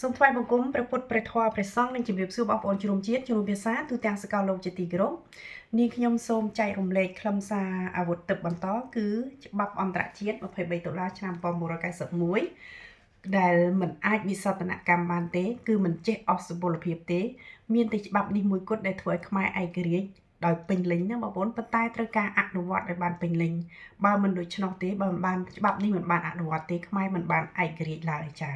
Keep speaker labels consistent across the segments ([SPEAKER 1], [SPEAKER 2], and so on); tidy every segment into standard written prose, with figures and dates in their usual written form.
[SPEAKER 1] សូមថ្វាយបង្គំព្រះពុទ្ធព្រះធម៌ព្រះសង្ឃនិងជម្រាបសួរបងប្អូនជ្រុំជាតិជ្រុំភាសាទូទាំងសកលលោកជាទីគោរពនាងខ្ញុំសូមចែករំលែកខ្លឹមសារអាវុធទឹកបន្តគឺច្បាប់អន្តរជាតិ23 ឆ្នាំ1991ដែលមិនអាចវិសោធនកម្មបានទេគឺមិនចេះអស់សុពលភាពទេមានតែច្បាប់នេះមួយគត់ដែលធ្វើឲ្យខ្មែរឯករាជ្យដោយពេញលេញណាបងប្អូនប៉ុន្តែត្រូវការអនុវត្តឲ្យបានពេញលេញបើមិនដូច្នោះទេបើមិនបានច្បាប់នេះមិនបានអនុវត្តទេខ្មែរមិនបានឯករាជ្យឡើយចា៎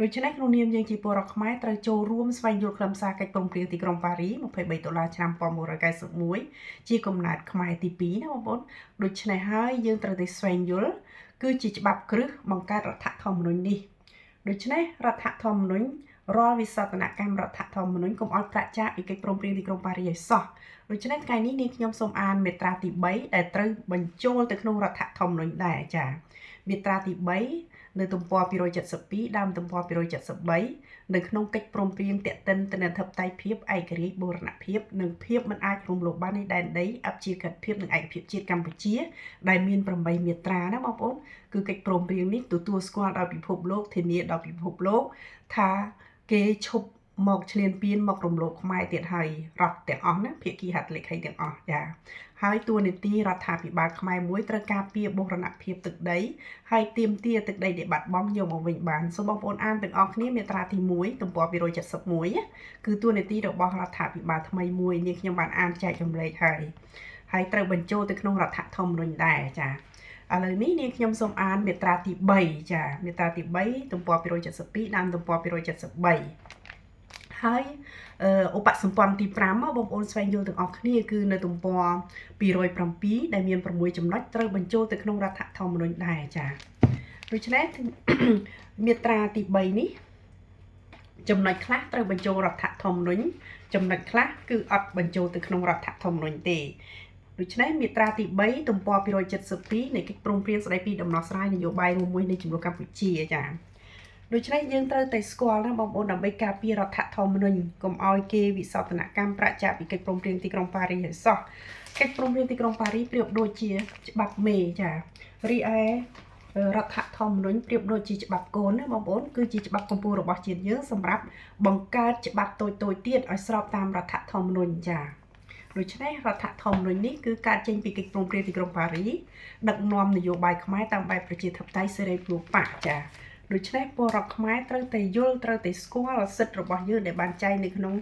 [SPEAKER 1] ដូច្នេះក្នុងនាមយើងជាពលរដ្ឋខ្មែរត្រូវចូលរួមស្វែងយល់ខ្លឹមសារកិច្ចព្រមព្រៀងទីក្រុងប៉ារី23 ឆ្នាំ1991ជាកំណើតខ្មែរទី2ណាបងប្អូនដូច្នេះហើយយើងត្រូវតែស្វែងយល់គឺជាច្បាប់គ្រឹះបង្កើតរដ្ឋធម្មនុញ្ញនេះដូច្នេះរដ្ឋធម្មនុញ្ញរាល់វិសោធនកម្មរដ្ឋធម្មនុញ្ញកុំឲ្យប្រាក់ចាកពីកិច្ចព្រមព្រៀងទីក្រុងប៉ារីឲ្យសោះដូច្នេះថ្ងៃនេះនាងខ្ញុំសូមអានមាត្រាទី3ដែលត្រូវបញ្ចូលទៅក្នុងរដ្ឋធម្មនុញ្ញដែរចា៎មាត្រាទី3នៅទំព័រ272ដើមទំព័រ273នៅក្នុងកិច្ចព្រមព្រៀងទាក់ទិនទៅនឹងអធិបតេយ្យភាពឯករាជ្យបូរណភាពនិងភាពមិនអាចរំលោភបាននៃដែនដីអព្យាក្រឹតភាពនិងឯកភាពជាតិកម្ពុជាដែលមាន8មាត្រាណាបងប្អូនគឺកិច្ចព្រមព្រៀងនេះទទួលស្គាល់ដោយពិភពលោកធានាដល់ពិភពលោកថាគេឈប់មកឈ្លានពានមករំលោភខ្មែរទៀតហើយរដ្ឋទាំងអស់ណាភាគីហត្ថលេខីទាំងអស់ចាហើយតួនាទីរដ្ឋាភិបាលខ្មែរមួយត្រូវការពារបូរណភាពទឹកដីហើយទាមទារទឹកដីដែលបាត់បង់យកមកវិញបានសូមបងប្អូនអានទាំងអស់គ្នាមាត្រាទី1ទំព័រ271គឺតួនាទីរបស់រដ្ឋាភិបាលថ្មីមួយនាងខ្ញុំបានអានចែករំលែកហើយត្រូវបញ្ចូលទៅក្នុងរដ្ឋធម្មនុញ្ញដែរចាឥឡូវនេះនាងខ្ញុំសូមអានមាត្រាទី3ចាមាត្រាទី3ទំព័រ272ដើមទំព័រ273ហើយឧបសម្ព័ន្ធទី5មកបងប្អូនស្វែងយល់ទាំងអស់គ្នាគឺនៅទំព័រ207ដែលមាន6ចំណុចត្រូវបញ្ចូលទៅក្នុងរដ្ឋធម្មនុញ្ញដែរចាដូច្នេះមាត្រាទី3នេះចំណុចខ្លះត្រូវបញ្ចូលរដ្ឋធម្មនុញ្ញចំណុចខ្លះគឺអត់បញ្ចូលទៅក្នុងរដ្ឋធម្មនុញ្ញទេដូច្នេះមាត្រាទី3ទំព័រ272នៃកិច្ចព្រមព្រៀងស្តីពីដំណោះស្រាយនយោបាយរួមមួយនៃចំនួនកម្ពុជាចាដូច្នេះយើងត្រូវតែស្គាល់ណាបងប្អូនដើម្បីការពាររដ្ឋធម្មនុញ្ញកុំឲ្យគេវិសោធនកម្មប្រាក់ចាកពីកិច្ចព្រមព្រៀងទីក្រុងប៉ារីសឲ្យសោះកិច្ចព្រមព្រៀងទីក្រុងប៉ារីសប្រៀបដូចជាច្បាប់មេចារីឯរដ្ឋធម្មនុញ្ញប្រៀបដូចជាច្បាប់កូនណាបងប្អូនគឺជាច្បាប់កម្ពុជារបស់ជាតិយើងសម្រាប់បង្កើតច្បាប់តូចៗទៀតឲ្យស្របតាមរដ្ឋធម្មនុញ្ញចាដូច្នេះរដ្ឋធម្មនុញ្ញនេះគឺកើតចេញពីកិច្ចព្រមព្រៀងទីក្រុងប៉ារីសដឹកនាំនយោបាយខ្មែរតាមបែបប្រជាធិបតេយ្យសេរីភ្លុបៈចាដូច្នេះពលរដ្ឋខ្មែរត្រូវតែយល់ត្រូវតែស្គាល់សិទ្ធិរបស់យើងដែលបានចែងនៅក្នុង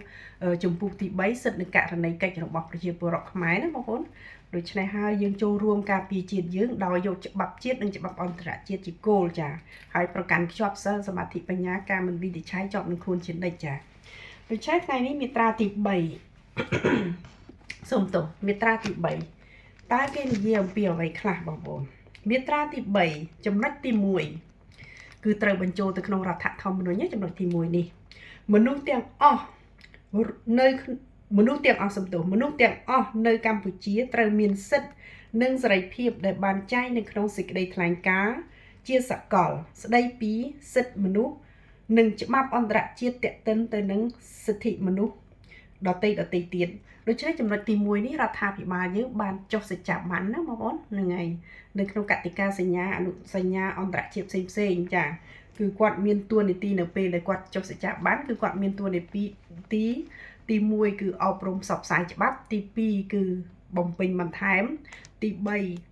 [SPEAKER 1] ជំពូកទី3សិទ្ធិនិងករណីកិច្ចរបស់ប្រជាពលរដ្ឋខ្មែរណាបងប្អូនដូច្នេះហើយយើងចូលរួមការពារជាតិយើងដោយយកច្បាប់ជាតិនិងច្បាប់អន្តរជាតិជាគោលចាហើយប្រកាន់ខ្ជាប់សិលសមាធិបញ្ញាការមិនវិនិច្ឆ័យជាប់នឹងខ្លួនជានិច្ចចាដូច្នេះថ្ងៃនេះមាត្រាទី3សូមទោសមាត្រាទី3តើគេនិយាយអំពីអ្វីខ្លះបងប្អូនមាត្រាទី3ចំណុចទី1គឺត្រូវបញ្ចូលទៅក្នុងរដ្ឋធម្មនុញ្ញចំណុចទី1នេះមនុស្សទាំងអស់នៅមនុស្សទាំងអស់នៅកម្ពុជាត្រូវមានសិទ្ធិនិងសេរីភាពដែលបានចែងនៅក្នុងសេចក្តីថ្លែងការណ៍ជាសកលស្តីពីសិទ្ធិមនុស្សនិងច្បាប់អន្តរជាតិទាក់ទិនទៅនឹងសិទ្ធិមនុស្សដទៃទៀតដូច្នេះចំណុចទី1នេះរដ្ឋាភិបាលយើងបានចុះសច្ចាប័នណាបងប្អូនហ្នឹងហើយនៅក្នុងកតិកាសញ្ញាអនុសញ្ញាអន្តរជាតិផ្សេងចាគឺគាត់មានតួនាទីនៅពេលដែលគាត់ចុះសច្ចាប័នគឺគាត់មានតួនាទីទី1គឺអប់រំផ្សព្វផ្សាយច្បាប់ទី2គឺបំពេញបន្ថែមទី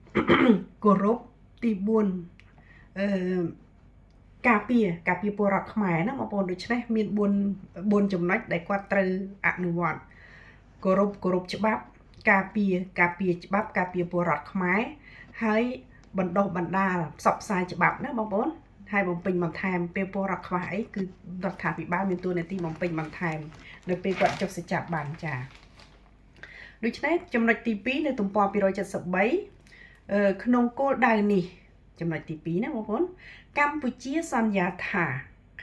[SPEAKER 1] 3គោរពទី4ការពារពលរដ្ឋខ្មែរណាបងប្អូនដូច្នេះមាន4ចំណុចដែលគាត់ត្រូវអនុវត្តគោរពច្បាប់ការពារច្បាប់ការពារពលរដ្ឋខ្មែរហើយបណ្ដុះបណ្ដាលផ្សព្វផ្សាយច្បាប់ណាបងប្អូនហើយបំពេញបន្ថែមពេលពលរដ្ឋខ្វះអីគឺរដ្ឋាភិបាលមានតួនាទីបំពេញបន្ថែមនៅពេលគាត់ចុះសច្ចាប័នចាដូច្នេះចំណុចទី2នៅទំព័រ273ក្នុងគោលដៅនេះចំណុចទី2ណាបងប្អូនកម្ពុជាសន្យាថា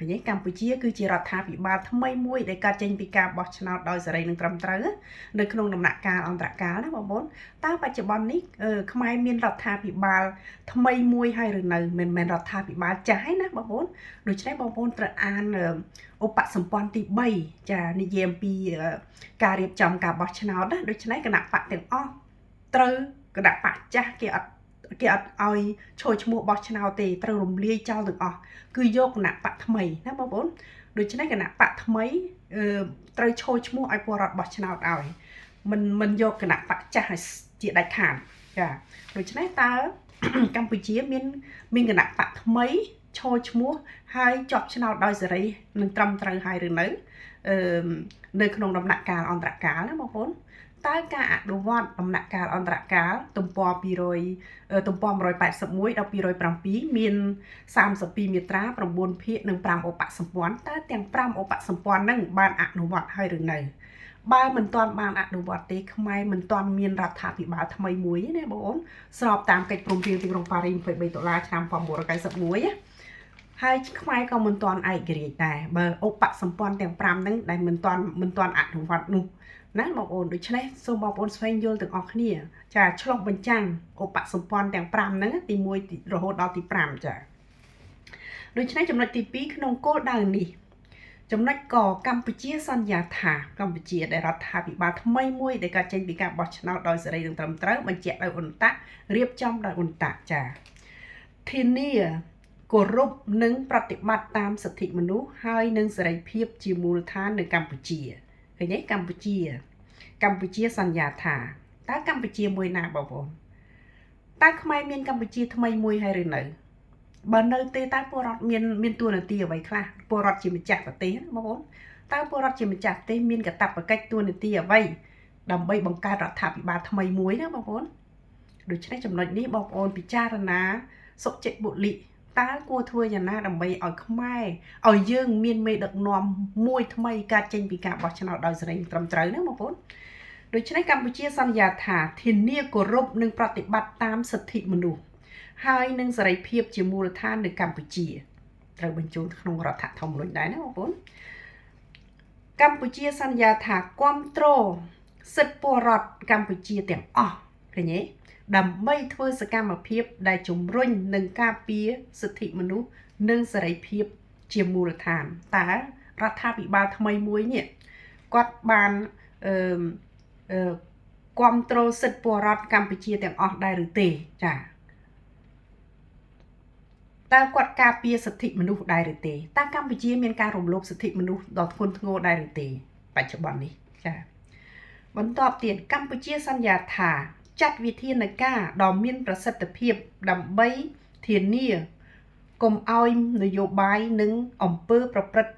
[SPEAKER 1] ឃើញទេកម្ពុជាគឺជារដ្ឋាភិបាលថ្មីមួយដែលកើតចេញពីការបោះឆ្នោតដោយសេរីនិងត្រឹមត្រូវនៅក្នុងដំណាក់កាលអន្តរកាលណាបងប្អូនតើបច្ចុប្បន្ននេះខ្មែរមានរដ្ឋាភិបាលថ្មីមួយហើយឬនៅមិនមែនរដ្ឋាភិបាលចាស់ទេណាបងប្អូនដូច្នេះបងប្អូនត្រូវអានឧបសម្ព័ន្ធទី3ចានិយាយអំពីការរៀបចំការបោះឆ្នោតណាដូច្នេះគណៈបកទាំងអស់ត្រូវគណៈបកចាស់គេអ គេអត់ឲ្យចូលឈ្មោះបោះឆ្នោតទេត្រូវរំលាយចោលទាំងអស់គឺយកគណៈបកថ្មីណាបងប្អូនដូច្នេះគណៈបកថ្មីត្រូវចូលឈ្មោះឲ្យពលរដ្ឋបោះឆ្នោតឲ្យមិនយកគណៈបកចាស់ជាដាច់ខាតចាដូច្នេះតើកម្ពុជាមានគណៈបកថ្មីចូលឈ្មោះហើយជាប់ឆ្នោតដោយសេរីនឹងត្រឹមត្រូវហើយឬនៅក្នុងដំណាក់កាលអន្តរកាលណាបងប្អូនតើការអនុវត្តដំណាក់កាលអន្តរកាលទំព័រ181ដល់207មាន32មាត្រា9ភាគនិង5ឧបសម្ព័ន្ធតើទាំង5ឧបសម្ព័ន្ធហ្នឹងបានអនុវត្តហើយឬនៅបើមិនទាន់បានអនុវត្តទេខ្មែរមិនទាន់មានរដ្ឋាភិបាលថ្មីមួយណាបងប្អូនស្របតាមកិច្ចព្រមព្រៀងទីក្រុងប៉ារីស23ដុល្លារឆ្នាំ1991ហើយខ្មែរក៏មិនទាន់ឯករាជ្យដែរបើឧបសម្ព័ន្ធទាំង5ហ្នឹងដែលមិនទាន់អនុវត្តនោះណាបងប្អូនដូច្នេះសូមបងប្អូនស្វែងយល់ទាំងអស់គ្នាចាឆ្លុះបញ្ចាំងឧបសម្ព័ន្ធទាំង5ហ្នឹងទី1រហូតដល់ទី5ចាដូច្នេះចំណុចទី2ក្នុងគោលដៅនេះចំណុចកកម្ពុជាសន្យាថាកម្ពុជាដែលរដ្ឋាភិបាលថ្មីមួយដែលកើតចេញពីការបោះឆ្នោតដោយសេរីនិងត្រឹមត្រូវបញ្ជាក់ដោយអ៊ុនតាក់រៀបចំដោយអ៊ុនតាក់ចាធានាគោរពនិងប្រតិបត្តិតាមសិទ្ធិមនុស្សហើយនិងសេរីភាពជាមូលដ្ឋាននៅកម្ពុជាឃើញទេកម្ពុជាសន្យាថាតើកម្ពុជាមួយណាបងប្អូនតើខ្មែរមានកម្ពុជាថ្មីមួយហើយឬនៅបើនៅទេតើពលរដ្ឋមានតួនាទីអ្វីខ្លះពលរដ្ឋជាម្ចាស់ប្រទេសបងប្អូនតើពលរដ្ឋជាម្ចាស់ប្រទេសមានកាតព្វកិច្ចតួនាទីអ្វីដើម្បីបង្កើតរដ្ឋាភិបាលថ្មីមួយណាបងប្អូនដូច្នេះចំណុចនេះបងប្អូនពិចារណាសុចិត្តបុលិតើគួរធ្វើយ៉ាងណាដើម្បីឲ្យខ្មែរឲ្យយើងមានមេដឹកនាំមួយថ្មីកើតចេញពីការបោះឆ្នោតដោយសេរីត្រឹមត្រូវណាបងប្អូនដូច្នេះកម្ពុជាសន្យាថាធានាគោរពនិងប្រតិបត្តិតាមសិទ្ធិមនុស្សហើយនឹងសេរីភាពជាមូលដ្ឋាននៅកម្ពុជាត្រូវបញ្ចូលក្នុងរដ្ឋធម្មនុញ្ញដែរណាបងប្អូនកម្ពុជាសន្យាថាគ្រប់គ្រងសិទ្ធិពលរដ្ឋកម្ពុជាទាំងអស់ឃើញទេដើម្បីធ្វើសកម្មភាពដែលជំរុញនិងការពារសិទ្ធិមនុស្សនិងសេរីភាពជាមូលដ្ឋានតើរដ្ឋាភិបាលថ្មីមួយនេះគាត់បានគ្រប់គ្រងសិទ្ធិពលរដ្ឋកម្ពុជាទាំងអស់ដែរឬទេចាតើគាត់ការពារសិទ្ធិមនុស្សដែរឬទេតើកម្ពុជាមានការរំលោភសិទ្ធិមនុស្សដ៏ធ្ងន់ធ្ងរដែរឬទេបច្ចុប្បន្ននេះចាបន្តទៀតកម្ពុជាសន្យាថាចាត់វិធានការដ៏មានប្រសិទ្ធភាពដើម្បីធានាកុំឲ្យនយោបាយនិងអំពើប្រព្រឹត្ត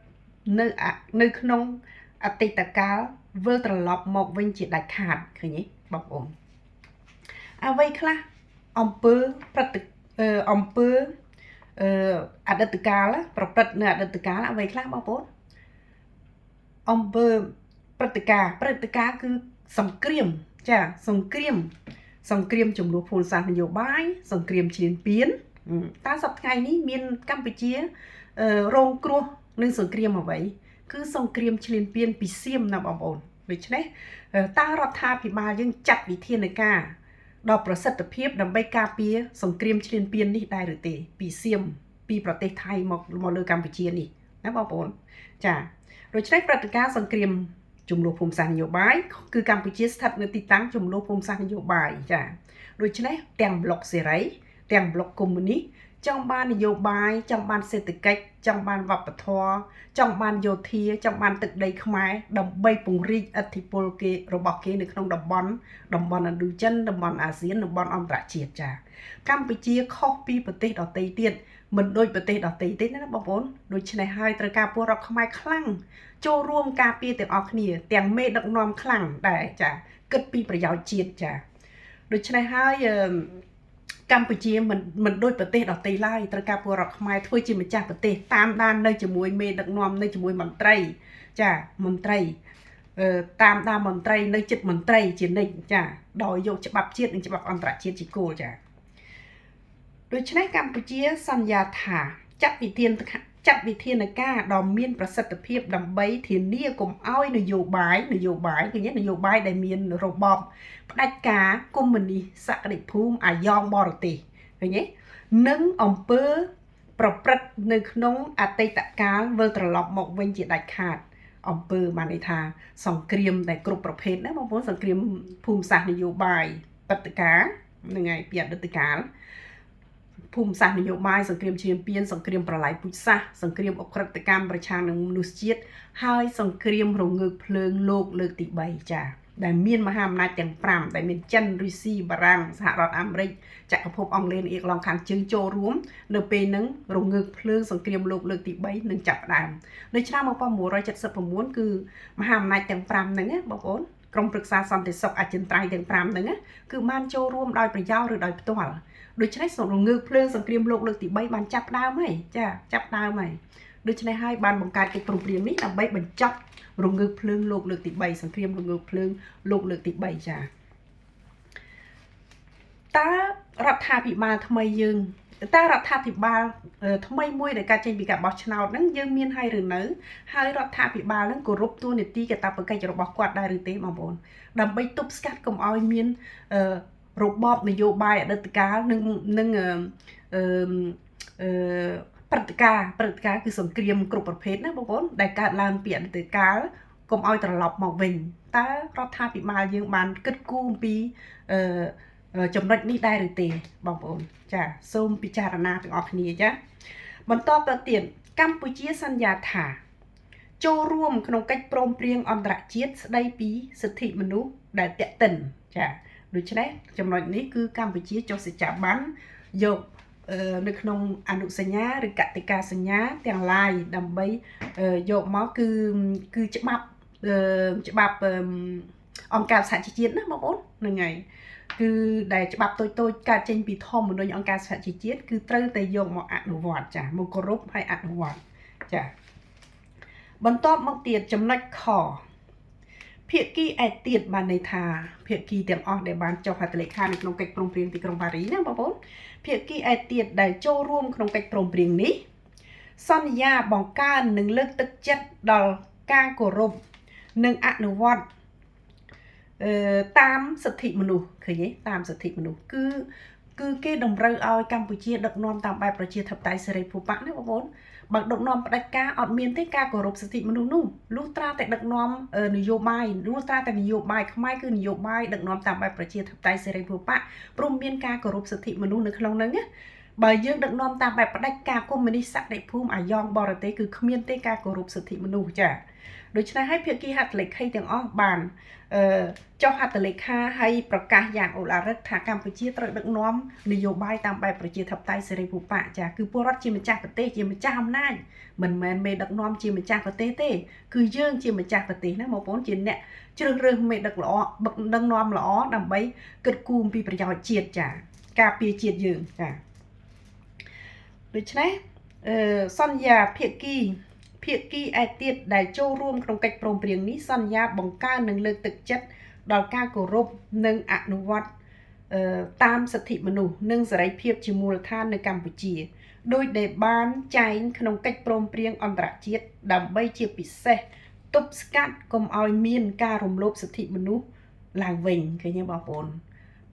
[SPEAKER 1] នៅក្នុងអតីតកាលវិលត្រឡប់មកវិញជាដាច់ខាតឃើញទេបងប្អូនអ្វីខ្លះអំពើអតីតកាលប្រព្រឹត្តនៅអតីតកាលអ្វីខ្លះបងប្អូនអំពើព្រឹត្តិការណ៍គឺសង្គ្រាមចាសង្គ្រាមចំនួនភូមិសាស្ត្រនយោបាយសង្គ្រាមឈ្លានពានតើសប្តាហ៍ថ្ងៃនេះមានកម្ពុជារងគ្រោះនឹងសង្គ្រាមអ្វីគឺសង្គ្រាមឈ្លានពានពីសៀមណាបងប្អូនដូច្នេះតើរដ្ឋាភិបាលយើងចាត់វិធានការដ៏ប្រសិទ្ធភាពដើម្បីការពារសង្គ្រាមឈ្លានពាននេះដែរឬទេពីសៀមពីប្រទេសថៃមកលើកម្ពុជានេះណាបងប្អូនចាដូច្នេះព្រឹត្តិការណ៍សង្គ្រាមចំនួនភូមិសាស្ត្រនយោបាយគឺកម្ពុជាស្ថិតនៅទីតាំងចំនួនភូមិសាស្ត្រនយោបាយចាដូច្នេះទាំងប្លុកសេរីទាំងប្លុកកុម្មុយនីសចង់បាននយោបាយចង់បានសេដ្ឋកិច្ចចង់បានវប្បធម៌ចង់បានយោធាចង់បានទឹកដីខ្មែរដើម្បីពង្រីកឥទ្ធិពលគេរបស់គេនៅក្នុងតំបន់ឥណ្ឌូចិនតំបន់អាស៊ានតំបន់អន្តរជាតិចាកម្ពុជាខុសពីប្រទេសដទៃទៀតមិនដូចប្រទេសដទៃទេណាបងប្អូនដូច្នេះហើយត្រូវការពលរដ្ឋខ្មែរខ្លាំងចូលរួមការពារទាំងអស់គ្នាទាំងមេដឹកនាំខ្លាំងដែរចាគិតពីប្រយោជន៍ជាតិចាដូច្នេះហើយកម្ពុជាមិនដូចប្រទេសដទៃឡើយត្រូវការពលរដ្ឋខ្មែរធ្វើជាម្ចាស់ប្រទេសតាមដាននៅជាមួយមេដឹកនាំនៅជាមួយមន្ត្រីចាមន្ត្រីតាមដានមន្ត្រីនៅចិត្តមន្ត្រីជានិច្ចចាដោយយកច្បាប់ជាតិនិងច្បាប់អន្តរជាតិជាគោលចាដូច្នេះកម្ពុជាសន្យាថាចាត់វិធានការដ៏មានប្រសិទ្ធភាពដើម្បីធានាកុំឲ្យនយោបាយគឺនយោបាយដែលមានរបបផ្ដាច់ការកុម្មុយនីសសក្តិភូមិអាយ៉ងបរទេសឃើញទេនិងអំពើប្រព្រឹត្តនៅក្នុងអតីតកាលវិលត្រឡប់មកវិញជាដាច់ខាតអំពើបានន័យថាសង្គ្រាមតែគ្រប់ប្រភេទណាបងប្អូនសង្គ្រាមភូមិសាស្ត្រនយោបាយព្រឹត្តិការណ៍ ngày bị đứt cá phùm sạch nhiều bài sòng kiềm chiêm piên sòng kiềmประหลายปุษะสงครามอกรัตกรรมประชาชนมนุษย์ជាតិហើយសង្គ្រាមរងើកភ្លើងលោកលើកទី3ចាដែលមានមហាអំណាចទាំង5ដែលមានចិនរុស្ស៊ីបារាំងសហរដ្ឋអាមេរិកចក្រភពអង់គ្លេសអៀកឡង់ខាងជើងចូលរួមនៅពេលហ្នឹងរងើកភ្លើងសង្គ្រាមលោកលើកទី3នឹងចាប់ផ្ដើមនៅឆ្នាំ1979គឺមហាអំណាចទាំង5ហ្នឹងណាបងប្អូនក្រុមប្រឹក្សាសន្តិសុខអចិន្ត្រៃយ៍ទាំង5ហ្នឹងគឺបានចូលរួមដោយប្រយោលឬដោយផ្ទាល់ដូច្នេះរងើកភ្លើងសង្គ្រាមលោកលើកទី3បានចាប់ដើមហើយចាចាប់ដើមហើយដូច្នេះហើយបានបង្កើតកិច្ចព្រមព្រៀងនេះដើម្បីបញ្ចប់រងើកភ្លើងលោកលើកទី3សង្គ្រាមរងើកភ្លើងលោកលើកទី3ចាតើរដ្ឋាភិបាលថ្មីយើងតើរដ្ឋាភិបាលថ្មីមួយដែលកើតចេញពីការបោះឆ្នោតហ្នឹងយើងមានហើយឬនៅហើយរដ្ឋាភិបាលហ្នឹងគោរពតួនាទីកាតព្វកិច្ចរបស់គាត់ដែរឬទេបងប្អូនដើម្បីទប់ស្កាត់កុំឲ្យមានរបបនយោបាយអតីតកាលនឹងព្រឹត្តិការណ៍គឺសង្គ្រាមគ្រប់ប្រភេទណាបងប្អូនដែលកើតឡើងពីអតីតកាលកុំឲ្យត្រឡប់មកវិញតើរដ្ឋាភិបាលយើងបានគិតគូរអំពីចំណុចនេះដែរឬទេបងប្អូនចាសូមពិចារណាទាំងអស់គ្នាចាបន្តទៅទៀតកម្ពុជាសន្យាថាចូលរួមក្នុងកិច្ចព្រមព្រៀងអន្តរជាតិស្ដីពីសិទ្ធិមនុស្សដែលតេតិនចាដូច្នេះចំណុចនេះគឺកម្ពុជាចុះសច្ចាប័នយកនៅក្នុងអនុសញ្ញាឬកតិកាសញ្ញាទាំងឡាយដើម្បីយកមកគឺច្បាប់អង្គការសហជីវជាតិណាបងប្អូនហ្នឹងហើយគឺដែលច្បាប់តូចកើតចេញពីធម្មនុញ្ញអង្គការសហជីវជាតិគឺត្រូវតែយកមកអនុវត្តចាមកគោរពហើយអនុវត្តចាបន្តមកទៀតចំណុចខភាគីឯទៀតបានន័យថាភាគីទាំងអស់ដែលបានចុះហត្ថលេខានៅក្នុងកិច្ចព្រមព្រៀងទីក្រុងប៉ារីសណាបងប្អូនភាគីឯទៀតដែលចូលរួមក្នុងកិច្ចព្រមព្រៀងនេះសន្យាបង្កើននិងលើកទឹកចិត្តដល់ការគោរពនិងអនុវត្តតាមសិទ្ធិមនុស្សឃើញទេតាមសិទ្ធិមនុស្សគឺគេតម្រូវឲ្យកម្ពុជាដឹកនាំតាមបែបប្រជាធិបតេយ្យសេរីភូប៉ាណាបងប្អូនបើដឹកនាំផ្ដាច់ការអត់មានទេការគោរពសិទ្ធិមនុស្សនោះលុះត្រាតែដឹកនាំនយោបាយលុះត្រាតែនយោបាយខ្មែរគឺនយោបាយដឹកនាំតាមបែបប្រជាធិបតេយ្យសេរីភូប៉ាព្រមមានការគោរពសិទ្ធិមនុស្សនៅក្នុងហ្នឹងណាបើយើងដឹកនាំតាមបែបផ្ដាច់ការកុម្មុយនីសសក្តិភូមិអាយ៉ងបរទេសគឺគ្មានទេការគោរពសិទ្ធិមនុស្សចាដូច្នេះហើយភាគីហត្ថលេខីទាំងអស់បានចុះហត្ថលេខាហើយប្រកាសយ៉ាងអូឡារិកថាកម្ពុជាត្រូវដឹកនាំនយោបាយតាមបែបប្រជាធិបតេយ្យសេរីភូប៉ាចាគឺពលរដ្ឋជាម្ចាស់ប្រទេសជាម្ចាស់អំណាចមិនមែនមេដឹកនាំជាម្ចាស់ប្រទេសទេគឺយើងជាម្ចាស់ប្រទេសណាបងប្អូនជាអ្នកជ្រើសរើសមេដឹកនាំល្អដើម្បីគិតគូរអំពីប្រយោជន៍ជាតិចាការពារជាតិយើងចាដូច្នេះសន្យាភាគីឯទៀតដែលចូលរួមក្នុងកិច្ចព្រមព្រៀងនេះសន្យាបង្កើននិងលើកទឹកចិត្តដល់ការគោរពនិងអនុវត្តតាមសិទ្ធិមនុស្សនិងសេរីភាពជាមូលដ្ឋាននៅកម្ពុជាដោយដែលបានចែងក្នុងកិច្ចព្រមព្រៀងអន្តរជាតិដើម្បីជាពិសេសទប់ស្កាត់កុំឲ្យមានការរំលោភសិទ្ធិមនុស្សឡើងវិញឃើញទេបងប្អូន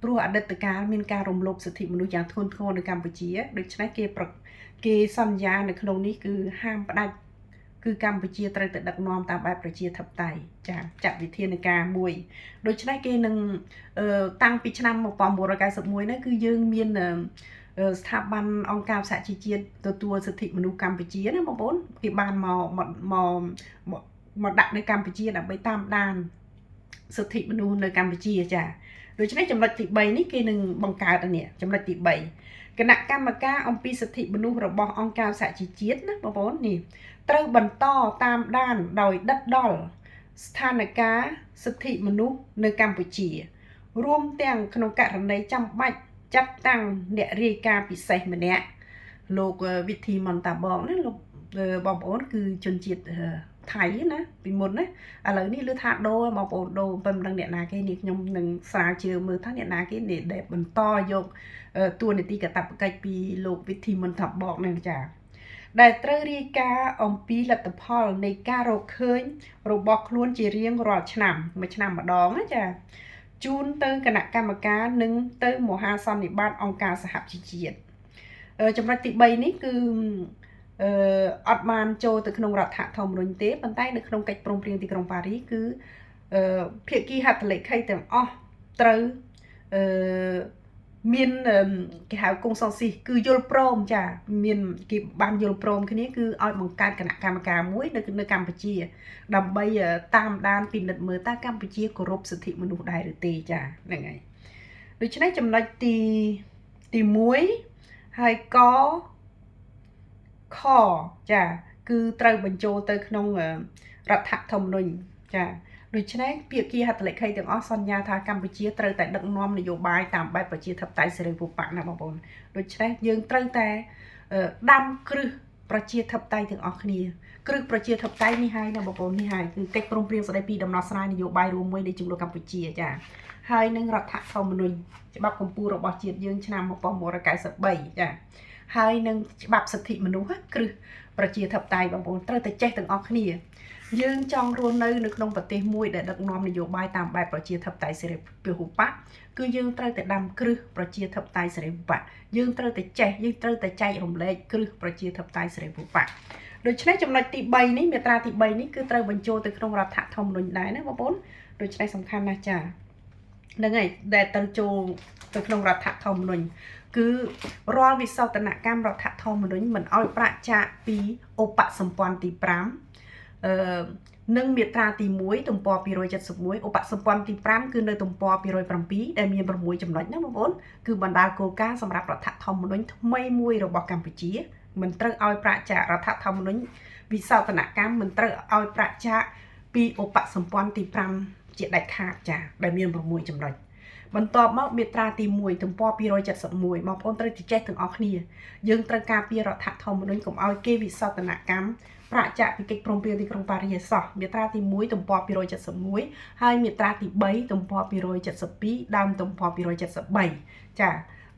[SPEAKER 1] ព្រោះអតីតកាលមានការរំលោភសិទ្ធិមនុស្សយ៉ាងធ្ងន់ធ្ងរនៅកម្ពុជាដូច្នេះគេសន្យានៅក្នុងនេះគឺហាមផ្ដាច់គឺកម្ពុជាត្រូវតែដឹកនាំតាមបែបប្រជាធិបតេយ្យចាត់វិធានការមួយដូច្នេះគេនឹងតាំងពីឆ្នាំ1991នេះគឺយើងមានស្ថាប័នអង្គការសហជីវជាតិទទួលសិទ្ធិមនុស្សកម្ពុជាណាបងប្អូនគេបានមកដាក់នៅកម្ពុជាដើម្បីតាមដានសិទ្ធិមនុស្សនៅកម្ពុជាចាដូច្នេះចំណុចទី3នេះគេនឹងបង្កើតនេះចំណុចទី3គណៈកម្មការអំពីសិទ្ធិមនុស្សរបស់អង្គការសហជីវជាតិណាបងប្អូននេះត្រូវបន្តតាមដានដោយដិតដល់ស្ថានភាពសិទ្ធិមនុស្សនៅកម្ពុជារួមទាំងក្នុងករណីចាំបាច់ចាត់តាំងអ្នករាយការណ៍ពិសេសម្នាក់លោកវិធីមន្តតាបងណាលោកបងប្អូនគឺជនជាតិថៃណាពីមុនណាឥឡូវនេះឮថាដូរបងប្អូនដូរមិនដឹងអ្នកណាគេនេះខ្ញុំនឹងស្រាវជ្រាវមើលថាអ្នកណាគេនេះដែលបន្តយកតួនាទីកាតព្វកិច្ចពីលោកវិធីមន្តតាបងនឹងចាដែលត្រូវរាយការណ៍អំពីលទ្ធផលនៃការរកឃើញរបស់ខ្លួនជារៀងរាល់ឆ្នាំមួយឆ្នាំម្ដងណាចាជូនទៅគណៈកម្មការនិងទៅមហាសន្និបាតអង្គការសហជីវជាតិចំណុចទី3នេះគឺអត់បានចូលទៅក្នុងរដ្ឋធម្មនុញ្ញទេប៉ុន្តែនៅក្នុងកិច្ចព្រមព្រៀងទីក្រុងប៉ារីសគឺភាគីហត្ថលេខីទាំងអស់ត្រូវ miền cái hào công song si cứ yul prom cha miền cái ban yul prom cái này cứ ao bằng cát cái nạc cam muối nơi Campuchia đầm bay tam đan pin đợt mưa ta Campuchia cổ rộp sự thị mình đủ đại được tì cha này ngày đối với này chấm nói tì muối hay có kho cha cứ trâu bình châu tới nông rạch thạc thông nồi cha đối với này việc kia hạt lệ khay tiếng ớt son nha tha Campuchia trâu tại đặng nom này dụ bài tạm bàiប្រជាthập tại sài gòn bạn nào mà bốn đối với này dương trâu tại đam cưប្រជាthập tại tiếng ớt kia cưប្រជាthập tại ni hai nào mà bốn ni haiคือcách prong prieng ស្ដីពីដំណោះស្រាយនយោបាយរួមមួយនៃជំនួសកម្ពុជាចាហើយនឹងរដ្ឋធម្មនុញ្ញច្បាប់កម្ពុជារបស់ជាតិយើងឆ្នាំ1993ចាហើយនឹងច្បាប់សិទ្ធិមនុស្សគ្រឹះប្រជាធិបតេយ្យបងប្អូនត្រូវតែចេះទាំងអស់គ្នាយើងចង់រស់នៅក្នុងប្រទេសមួយដែលដឹកនាំនយោបាយតាមបែបប្រជាធិបតេយ្យសេរីពហុបកគឺយើងត្រូវតែដាំគ្រឹះប្រជាធិបតេយ្យសេរីពហុបកយើងត្រូវតែចេះយើងត្រូវតែចែករំលែកគ្រឹះប្រជាធិបតេយ្យសេរីពហុបកដូច្នេះចំណុចទី3នេះមាត្រាទី3នេះគឺត្រូវបញ្ចូលទៅក្នុងរដ្ឋធម្មនុញ្ញដែរណាបងប្អូនដូច្នេះសំខាន់ណាស់ចាហ្នឹងហើយដែលត្រូវចូលទៅក្នុងរដ្ឋធម្មនុញ្ញគឺរាល់វិសោធនកម្មរដ្ឋធម្មនុញ្ញមិនអោយប្រាក់ចាកពីឧបសម្ព័ន្ធទី5និងមាត្រាទី1ទំព័រ271ឧបសម្ព័ន្ធទី5គឺនៅទំព័រ207ដែលមាន6ចំណុចណាបងប្អូនគឺបណ្ដាលគោលការណ៍សម្រាប់រដ្ឋធម្មនុញ្ញថ្មីមួយរបស់កម្ពុជាមិនត្រូវឲ្យប្រាក់ចាករដ្ឋធម្មនុញ្ញវិសោធនកម្មមិនត្រូវឲ្យប្រាក់ចាកពីឧបសម្ព័ន្ធទី5ជាដាច់ខាតចាដែលមាន6ចំណុចបន្ទាប់មកមាត្រាទី1ទំព័រ271បងប្អូនត្រូវចេះទាំងអស់គ្នាយើងត្រូវការពីរដ្ឋធម្មនុញ្ញកុំឲ្យគេវិសោធនកម្មប្រាក់ចាកពីកិច្ចព្រមព្រៀងទីក្រុងប៉ារីសោះមាត្រាទី1ទំព័រ271ហើយមាត្រាទី3ទំព័រ272ដើមទំព័រ273ចា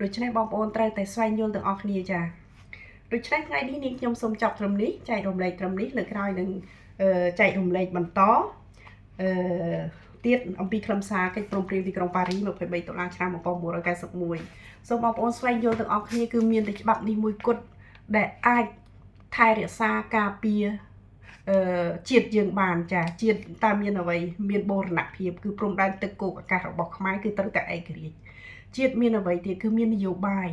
[SPEAKER 1] ដូច្នេះបងប្អូនត្រូវតែស្វែងយល់ទាំងអស់គ្នាចាដូច្នេះថ្ងៃនេះនាងខ្ញុំសូមចប់ត្រឹមនេះចែករំលែកត្រឹមនេះលើក្រោយនឹងចែករំលែកបន្តទៀតអំពីខ្លឹមសារកិច្ចព្រមព្រៀងទីក្រុងប៉ារី23តុលាឆ្នាំ1991សូមបងប្អូនស្វែងយល់ទាំងអស់គ្នាគឺមានតែច្បាប់នេះមួយគត់ដែលអាចថែរក្សាការពារជាតិយើងបានចាជាតិតើមានអ្វីមានបូរណភាពគឺព្រំដែនទឹកគោកអាកាសរបស់ខ្មែរគឺត្រូវតែឯករាជ្យជាតិមានអ្វីទៀតគឺមាននយោបាយ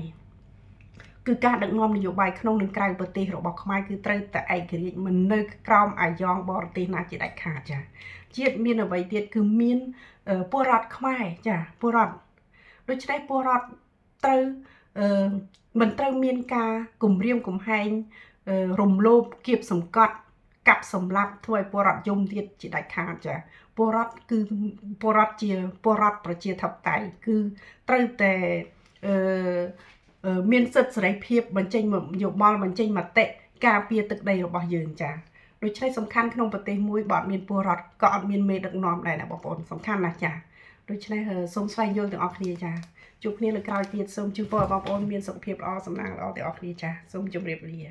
[SPEAKER 1] គឺការដឹកនាំនយោបាយក្នុងនិងក្រៅប្រទេសរបស់ខ្មែរគឺត្រូវតែឯករាជ្យមិននៅក្រោមអាយ៉ងបរទេសណាជាដាច់ខាតចាជាតិមានអ្វីទៀតគឺមានពលរដ្ឋខ្មែរចាពលរដ្ឋដូច្នេះពលរដ្ឋត្រូវមិនត្រូវមានការគំរាមកំហែងរំលោភគៀបសង្កត់កាប់សម្លាប់ធ្វើឲ្យពលរដ្ឋយំទៀតជាដាច់ខាតចាពលរដ្ឋគឺពលរដ្ឋជាពលរដ្ឋប្រជាធិបតេយ្យគឺត្រូវតែមានសិទ្ធិសេរីភាពបញ្ចេញយោបល់បញ្ចេញមតិការពារទឹកដីរបស់យើងចាដូច្នេះសំខាន់ក្នុងប្រទេសមួយបើអត់មានពលរដ្ឋក៏អត់មានមេដឹកនាំដែរណាបងប្អូនសំខាន់ណាស់ចាដូច្នេះសូមស្វែងយល់ទាំងអស់គ្នាចាជួបគ្នាលើក្រោយទៀតសូមជូនពរបងប្អូនមានសុខភាពល្អសំណាងល្អទាំងអស់គ្នាចាសូមជម្រាបលា